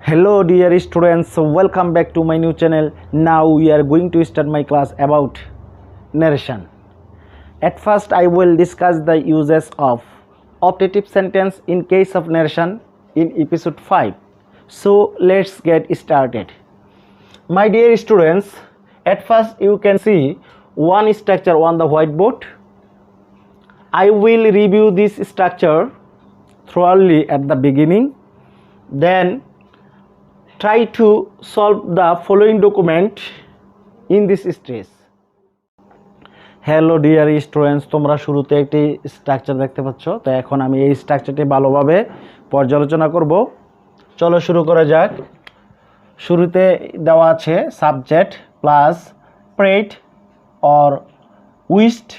Hello dear students, welcome back to my new channel. Now we are going to start my class about narration. At first I will discuss the uses of optative sentence in case of narration in episode 5. So let's get started. My dear students, at first you can see one structure on the whiteboard. I will review this structure thoroughly at the beginning. Then try to solve the following document in this stage. Hello dear students, তোমরা শুরুতে একটি structure দেখতে পাচ্ছ। তো এখন আমি এই স্ট্রাকচারটি ভালোভাবে পর্যালোচনা করব। চলো শুরু করা যাক। শুরুতে দেওয়া আছে subject plus prayed or wished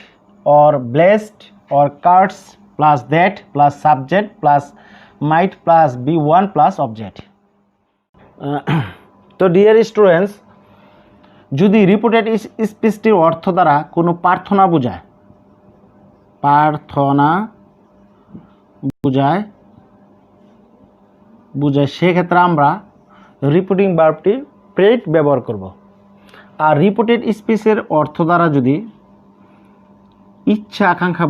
or blessed or cards plus that plus subject plus mite plus B1 plus object. তো ডিয়ার স্টুডেন্টস, যদি রিপোর্টেড স্পিচটির অর্থ দ্বারা কোনো প্রার্থনা বোঝায় সেক্ষেত্রে আমরা রিপোর্টিং ভার্বটি প্রেড ব্যবহার করব। আর রিপোর্টেড স্পিচের অর্থ দ্বারা যদি ইচ্ছা আকাঙ্ক্ষা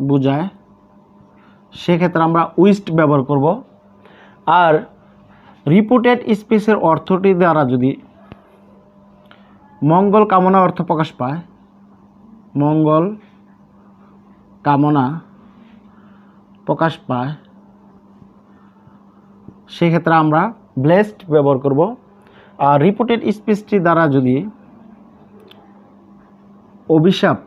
বোঝায় সেক্ষেত্রে আমরা উইশড ব্যবহার করব। আর রিপোর্টেড স্পিচের অর্থটি দ্বারা যদি মঙ্গল কামনা অর্থ প্রকাশ পায়, সেক্ষেত্রে আমরা ব্লেসড ব্যবহার করব। আর রিপোর্টেড স্পিচটি দ্বারা যদি অভিশাপ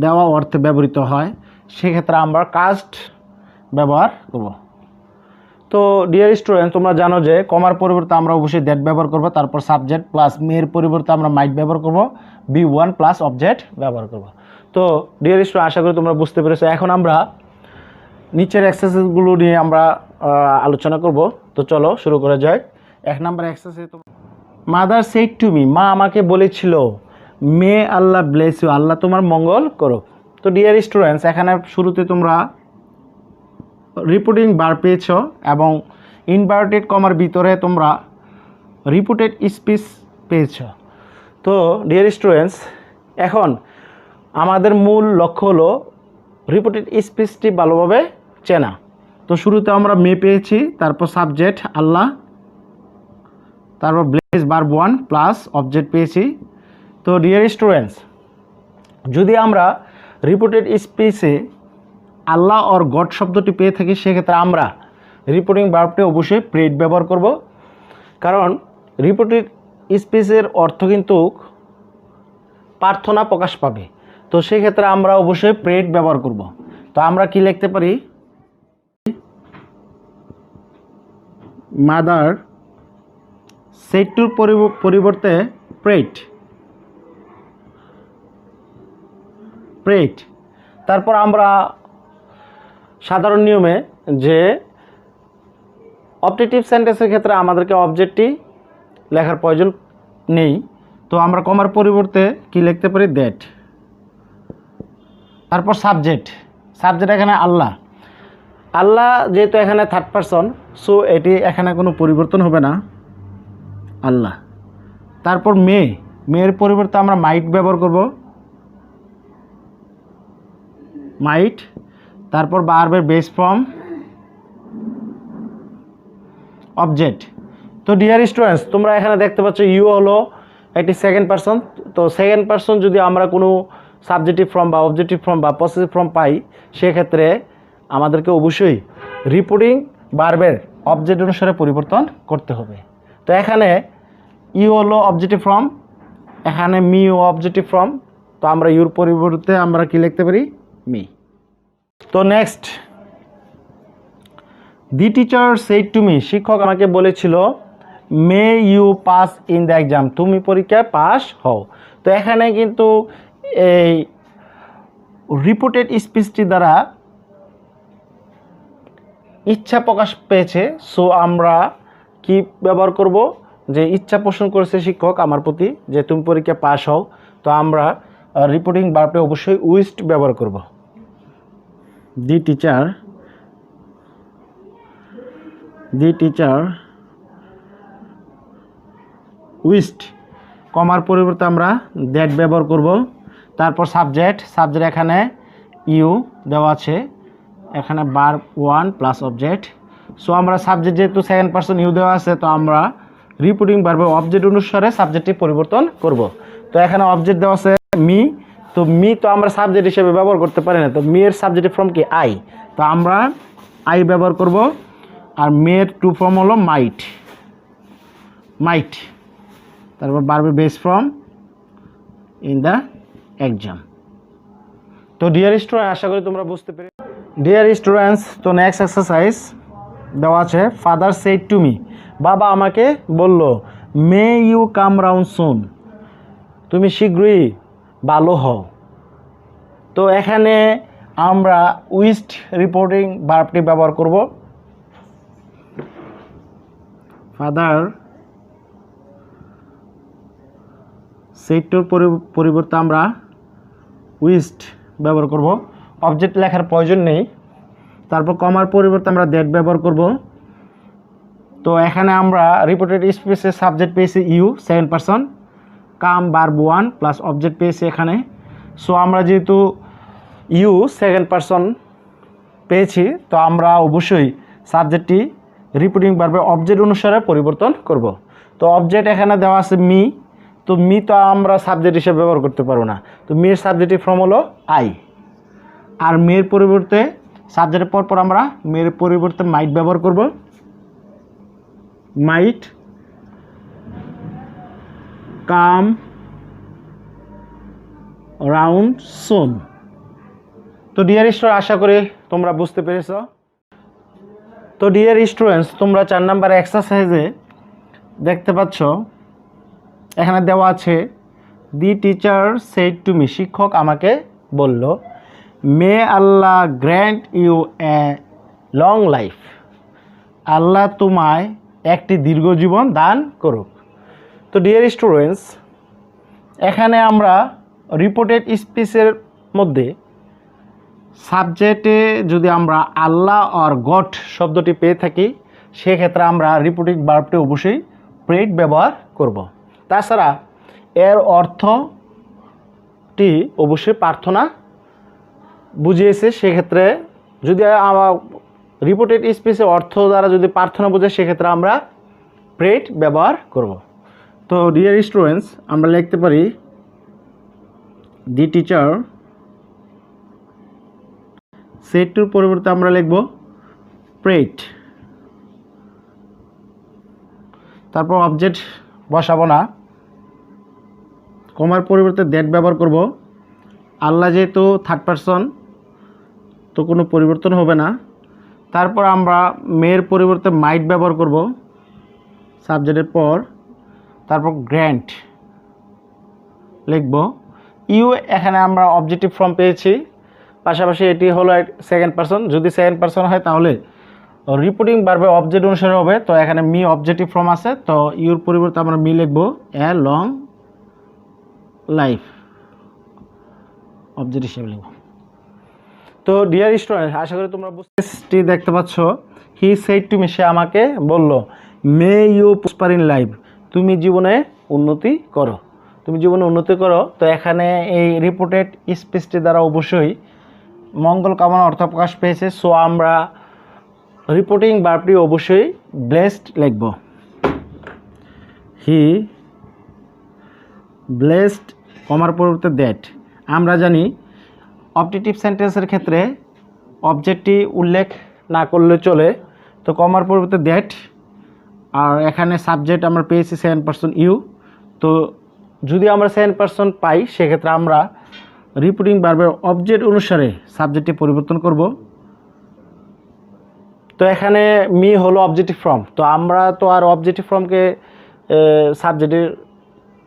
দেওয়া অর্থে ব্যবহৃত হয় সেক্ষেত্রে আমরা কাস্ট ব্যবহার করব। তো ডিয়ার স্টুডেন্ট, তোমরা জানো যে কমার পরিবর্তে আমরা অবশ্যই দ্যাট ব্যবহার করব। তারপর সাবজেক্ট প্লাস মেয়ের পরিবর্তে আমরা মাইট ব্যবহার করব, B1 প্লাস অবজেক্ট ব্যবহার করব। তো ডিয়ার স্টুডেন্ট, আশা করি তোমরা বুঝতে পেরেছো। এখন আমরা নিচের এক্সারসাইজগুলো নিয়ে আমরা আলোচনা করব। তো চলো শুরু করা যাক। 1 নম্বর exercise, mother said to me, মা আমাকে বলেছিল, মে আল্লাহ ব্লেস ইউ, আল্লাহ তোমার মঙ্গল করুক। তো ডিয়ার স্টুডেন্টস, এখানে শুরুতে তোমরা রিপোর্টিং ভার্ব পেয়েছ এবং ইনভার্টেড কমার ভিতরে তোমরা রিপোর্টেড স্পিচ পেয়েছ। তো ডিয়ার স্টুডেন্টস, এখন আমাদের মূল লক্ষ্য হলো রিপোর্টেড স্পিচটি ভালোভাবে চেনা। তো শুরুতে আমরা মে পেয়েছি, তারপর সাবজেক্ট আল্লাহ, তারপর ব্লেস ভার্ব 1 প্লাস অবজেক্ট পেয়েছি। তো ডিয়ার স্টুডেন্টস, যদি আমরা রিপোর্টেড স্পিচে আল্লাহ অর গড শব্দটি পেয়ে থাকি সেক্ষেত্রে আমরা রিপোর্টিং ভার্বটি অবশ্যই প্রেড ব্যবহার করব। কারণ রিপোর্টেড স্পিচের অর্থ কিন্তু প্রার্থনা প্রকাশ পাবে। তো সেক্ষেত্রে আমরা অবশ্যই প্রেড ব্যবহার করব। তো আমরা কি লিখতে পারি, মাদার সেড টুর পরিবর্তে প্রেড। তারপর আমরা সাধারণ নিয়মে যে অবজেক্টিভ সেন্টেন্সের ক্ষেত্রে আমাদেরকে অবজেক্টটি লেখার প্রয়োজন নেই। তো আমরা কমার পরিবর্তে কি লিখতে পারি, দ্যাট। তারপর সাবজেক্ট এখানে আল্লাহ যেহেতু এখানে থার্ড পারসন, সো এটি এখানে কোনো পরিবর্তন হবে না, আল্লাহ। তারপর মেয়ের পরিবর্তে আমরা মাইট ব্যবহার করব, মাইট। তারপর ভার্বের বেস ফর্ম অবজেক্ট। তো ডিয়ার স্টুডেন্টস, তোমরা এখানে দেখতে পাচ্ছ ইউ হলো একটি সেকেন্ড পারসন। তো সেকেন্ড পারসন যদি আমরা কোনো সাবজেক্টিভ ফর্ম বা অবজেক্টিভ ফর্ম বা পসেসিভ ফর্ম পাই সেক্ষেত্রে আমাদেরকে অবশ্যই রিপোর্টিং ভার্বের অবজেক্ট অনুসারে পরিবর্তন করতে হবে। তো এখানে ইউ হলো অবজেক্টিভ ফর্ম, এখানে মি ও অবজেক্টিভ ফর্ম। তো আমরা ইউর পরিবর্তে আমরা কি লিখতে পারি, মি। তো next, the teacher said to me, শিক্ষক আমাকে বলেছিল, may you pass in the exam, তুমি পরীক্ষায় পাস হও। তো এখানে কিন্তু এই রিপোর্টেড স্পিচটি দ্বারা ইচ্ছা প্রকাশ পেয়েছে। সো আমরা কি ব্যবহার করব, যে ইচ্ছা পোষণ করেছে শিক্ষক আমার প্রতি যে তুমি পরীক্ষায় পাস হও। তো আমরা রিপোর্টিং ভার্বটি অবশ্যই উইস্ট ব্যবহার করব। দি টিচার উইস্ট, কমার পরিবর্তে আমরা দ্যাট ব্যবহার করব। তারপর সাবজেক্ট এখানে ইউ দেওয়া আছে, এখানে ভার্ব 1 প্লাস অবজেক্ট। সো আমরা সাবজেক্ট যেহেতু সেকেন্ড পারসন ইউ দেওয়া আছে, তো আমরা রিপোর্টিং ভার্বের অবজেক্ট অনুসারে সাবজেক্টটি পরিবর্তন করব। তো এখানে অবজেক্ট দেওয়া আছে মি, তো মি তো আমরা সাবজেক্ট হিসেবে ব্যবহার করতে পারি না, তো মি এর সাবজেক্ট ফর্ম কি আই, তো আমরা আই ব্যবহার করব। আর মেয়ের টু ফর্ম হলো মাইট। তারপর ভার্বের base form in the exam. তো ডিয়ার স্টুডেন্ট, আশা করি তোমরা বুঝতে পেরে। ডিয়ার স্টুডেন্টস, তো নেক্সট এক্সারসাইজ দেওয়া আছে ফাদার সেড টু মি, বাবা আমাকে বলল মে ইউ কাম রাউন্ড সুন, তুমি শীঘ্রই ভালো হও। তো এখানে আমরা উইস্ট রিপোর্টিং ভার্বটি ব্যবহার করব। ফাদার সেড টুর পরিবর্তে আমরা উইস্ট ব্যবহার করব। অবজেক্ট লেখার প্রয়োজন নেই। তারপর কমার পরিবর্তে আমরা দ্যাট ব্যবহার করব। তো এখানে আমরা রিপোর্টেড স্পেসের সাবজেক্ট পেয়েছি you second person, come verb 1 plus object পেয়েছি এখানে। সো আমরা যেহেতু ইউ সেকেন্ড পারসন পেয়েছি, তো আমরা অবশ্যই সাবজেক্টটি রিপোর্টিং ভার্বের অবজেক্ট অনুসারে পরিবর্তন করব। তো অবজেক্ট এখানে দেওয়া আছে মি, তো মি তো আমরা সাবজেক্ট হিসেবে ব্যবহার করতে পারবো না, তো মির সাবজেক্টিভ ফর্ম হলো আই। আর মেয়ের পরিবর্তে সাবজেক্টের পর আমরা মেয়ের পরিবর্তে মাইট ব্যবহার করব। মাইট কাম রাউন্ড সুন। তো ডিয়ার স্টুডেন্ট, আশা করি তোমরা বুঝতে পেরেছ। তো ডিয়ার স্টুডেন্টস, তোমরা 4 নাম্বার এক্সারসাইজে দেখতে পাচ্ছ এখানে দেওয়া আছে the teacher said to me, শিক্ষক আমাকে বলল may Allah grant you a long life, Allah তোমায় একটি দীর্ঘ জীবন দান করুক। তো ডিয়ার স্টুডেন্টস, এখানে আমরা রিপোর্টেড স্পিচের মধ্যে সাবজেক্টে যদি আমরা আল্লাহ আর গড শব্দটি পেয়ে থাকি, সেক্ষেত্রে আমরা রিপোর্টিং ভার্বটি অবশ্যই প্রেড ব্যবহার করব। তাছাড়া এর অর্থটি অবশ্যই প্রার্থনা বুঝিয়েছে, সেক্ষেত্রে যদি রিপোর্টেড স্পিচের অর্থ দ্বারা যদি প্রার্থনা বোঝায়, সেক্ষেত্রে আমরা প্রেড ব্যবহার করব। তো ডিয়ার স্টুডেন্টস, আমরা লিখতে পারি দি টিচার সেড টুর পরিবর্তে আমরা লিখব প্রেড। তারপর অবজেক্ট বসাবো না, কমার পরিবর্তে দ্যাট ব্যবহার করব। আল্লাহ যেহেতু থার্ড পারসন, তো কোনো পরিবর্তন হবে না। তারপর আমরা মেয়ের পরিবর্তে মাইট ব্যবহার করব সাবজেক্টের পর। তারপর গ্র্যান্ট লিখব। ইউ এখানে আমরা অবজেক্টিভ ফর্ম পেয়েছি, পাশাপাশি এটি হলো সেকেন্ড পারসন। যদি সেকেন্ড পারসন হয় তাহলে রিপোর্টিং ভার্বের অবজেক্ট অনুসারে হবে। তো এখানে মি অবজেক্টিভ ফর্ম আছে, তো ইউর পরিবর্তে আমরা মি লিখব এ লং লাইফ, অবজেক্ট হিসেবে লিখব। তো ডিয়ার স্টুডেন্ট, আশা করি তোমরা বুঝতে দেখতে পাচ্ছ হি সেড টু মি, সে আমাকে বলল may you prosper in life, তুমি জীবনে উন্নতি করো, তুমি জীবনে উন্নতি করো। তো এখানে এই রিপোর্টেড স্পিচটি দ্বারা অবশ্যই মঙ্গল কামনা অর্থ প্রকাশ পেয়েছে। সো আমরা রিপোর্টিং ভার্বটি অবশ্যই ব্লেসড লিখব। হি ব্লেসড, কমার পরিবর্তে দ্যাট। আমরা জানি অবজেক্টিভ সেন্টেন্সের ক্ষেত্রে অবজেক্টটি উল্লেখ না করলে চলে, তো কমার পরিবর্তে দ্যাট। আর এখানে সাবজেক্ট আমরা পেয়েছি সেকেন্ড পারসন ইউ, তো যদি আমরা সেকেন্ড পারসন পাই, সেক্ষেত্রে আমরা রিপোর্টিং ভার্বের অবজেক্ট অনুসারে সাবজেক্টটি পরিবর্তন করব। তো এখানে মি হলো অবজেক্টিভ ফর্ম, তো আমরা তো আর অবজেক্টিভ ফর্মকে সাবজেক্টের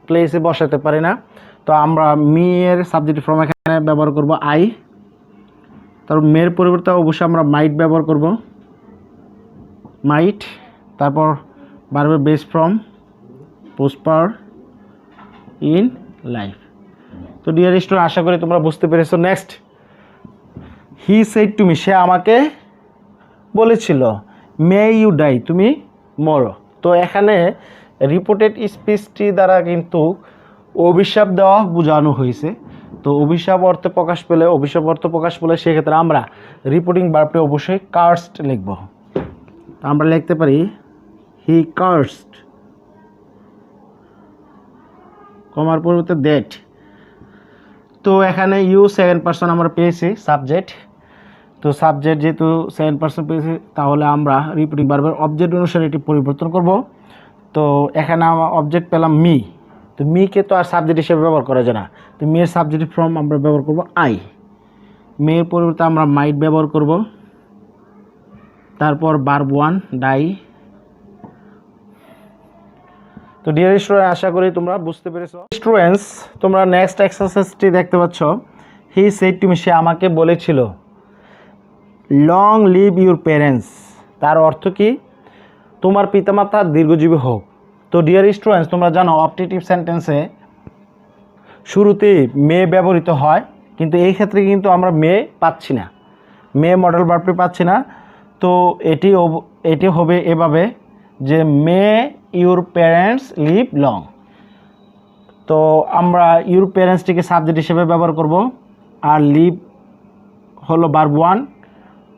প্লেসে বসাতে পারি না, তো আমরা মি এর সাবজেক্টিভ ফর্ম এখানে ব্যবহার করব আই। তারপর মেয়ের পরিবর্তে অবশ্যই আমরা মাইট ব্যবহার করব, মাইট। তারপর ভার্বের base form prosper in life. তো ডিয়ার স্টুডেন্ট, আশা করি তোমরা বুঝতে পেরেছো। Next, he said to me, সে আমাকে বলেছিল, মে ইউ ডাই, তুমি মরো। তো এখানে রিপোর্টেড স্পিচটি দ্বারা কিন্তু অভিশাপ দেওয়া বোঝানো হয়েছে। তো অভিশাপ অর্থে প্রকাশ পেলে সেক্ষেত্রে আমরা রিপোর্টিং ভার্বটি অবশ্যই কার্সড লিখব। আমরা লিখতে পারি হি কার্সড, কমার পরিবর্তে দ্যাট। তো এখানে ইউ সেকেন্ড পারসন আমরা পেয়েছি সাবজেক্ট। তো সাবজেক্ট যেহেতু সেকেন্ড পারসন পেয়েছি, তাহলে আমরা রিপোর্টিং ভার্বের অবজেক্ট অনুসারে এটি পরিবর্তন করব। তো এখানে আমরা অবজেক্ট পেলাম মি। তো মিকে তো আর সাবজেক্ট হিসেবে ব্যবহার করা যায় না। তো মেয়ের সাবজেক্ট ফর্ম আমরা ব্যবহার করব আই। মেয়ের পরিবর্তে আমরা মাইট ব্যবহার করব। তারপর ভার্ব 1 ডাই। তো ডিয়ার স্টুডেন্ট, আশা করি তোমরা বুঝতে পেরেছো। স্টুডেন্টস, তোমরা নেক্সট এক্সারসাইজটি দেখতে পাচ্ছ। হি সেড টু মি, সে আমাকে বলেছিল, লং লিভ ইউর প্যারেন্টস, তার অর্থ কি? তোমার পিতামাতা দীর্ঘজীবী হোক। তো ডিয়ার স্টুডেন্টস, তোমরা জানো অবজেক্টিভ সেন্টেন্সে শুরুতে মে ব্যবহৃত হয়, কিন্তু এই ক্ষেত্রে কিন্তু আমরা মে পাচ্ছি না, মে মডেল ভার্বটি পাচ্ছি না। তো এটি হবে এভাবে যে মে ইউর প্যারেন্টস লিভ লং। তো আমরা ইউর প্যারেন্টসটিকে সাবজেক্ট হিসেবে ব্যবহার করব, আর লিভ হলো ভার্ব 1,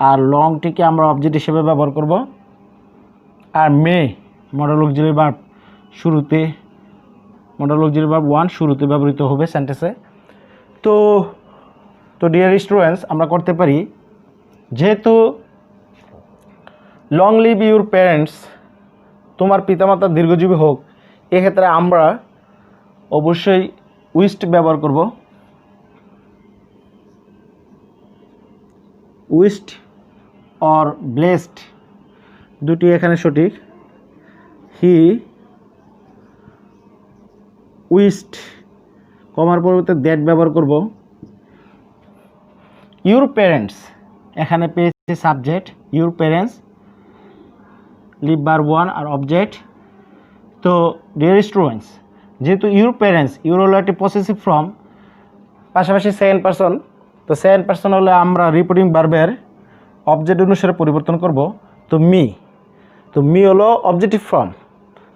আর লংটিকে আমরা অবজেক্ট হিসেবে ব্যবহার করব, আর মে মডেল অক্সিলারি ভার্ব শুরুতে, মডেল অক্সিলারি ভার্ব 1 শুরুতে ব্যবহৃত হবে সেন্টেন্সে। তো ডিয়ার স্টুডেন্টস, আমরা করতে পারি, যেহেতু লং লিভ ইউর প্যারেন্টস, তোমার পিতামাতা দীর্ঘজীবী হোক, এক্ষেত্রে আমরা অবশ্যই উইশড ব্যবহার করব। উইশড অর ব্লেসড দুটি এখানে সঠিক। হি উইশড, কমার পরিবর্তে দ্যাট ব্যবহার করব। ইউর প্যারেন্টস, এখানে পেয়েছি subject your parents, live verb 1 আর অবজেক্ট। তো ডিয়ার স্টুডেন্টস, যেহেতু ইউর প্যারেন্টস, ইউর হলো একটি পসেসিভ ফর্ম, পাশাপাশি সেকেন্ড পারসন। তো সেকেন্ড পারসন হলে আমরা রিপোর্টিং ভার্বের অবজেক্ট অনুসারে পরিবর্তন করব। তো মি হলো অবজেক্টিভ ফর্ম।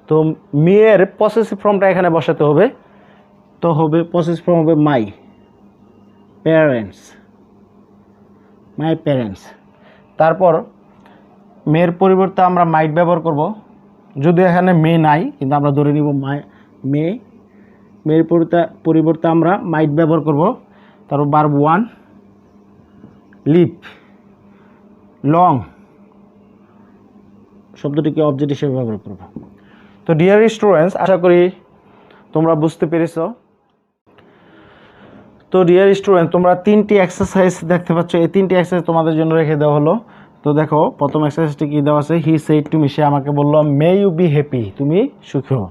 তো মি এর পসেসিভ ফর্মটা এখানে বসাতে হবে। তো হবে পসেসিভ ফর্ম হবে মাই প্যারেন্টস। তারপর মেয়ের পরিবর্তে আমরা মাইট ব্যবহার করব, যদিও এখানে মে নাই, কিন্তু আমরা ধরে নিব মেয়ের পরিবর্তে আমরা মাইট ব্যবহার করব। তারপর ভার্ব 1 লিভ, লং শব্দটিকে অবজেক্ট হিসেবে ব্যবহার করব। তো ডিয়ার স্টুডেন্টস, আশা করি তোমরা বুঝতে পেরেছো। তো ডিয়ার স্টুডেন্ট, তোমরা 3টি এক্সারসাইজ দেখতে পাচ্ছ। এই 3টি এক্সারসাইজ তোমাদের জন্য রেখে দেওয়া হলো। তো দেখো, প্রথম এক্সারসাইজটি কী দেওয়া আছে? হি সেড টু মি, সে আমাকে বলল, মে ইউ বি হ্যাপি, তুমি সুখী হও।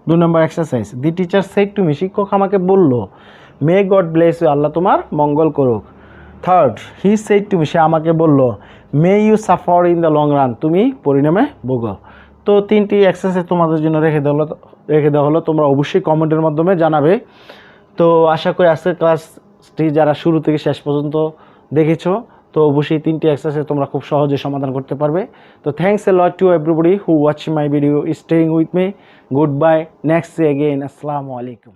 2 নম্বর exercise, the teacher said to me, শিক্ষক আমাকে বলল, may God bless you, Allah তোমার মঙ্গল করুক। Third, he said to me, সে আমাকে বলল, may you suffer in the long run, তুমি পরিণামে ভোগো। তো 3টি এক্সারসাইজ তোমাদের জন্য রেখে দেওয়া হলো। তোমরা অবশ্যই কমেন্টের মাধ্যমে জানাবে। তো আশা করি আজকের ক্লাসটি যারা শুরু থেকে শেষ পর্যন্ত দেখেছো, তো অবশ্যই 3টি এক্সারসাইজ তোমরা খুব সহজে সমাধান করতে পারবে। তো thanks a lot to everybody who watch my video, staying with me. Good bye, next day again. আসসালামু আলাইকুম।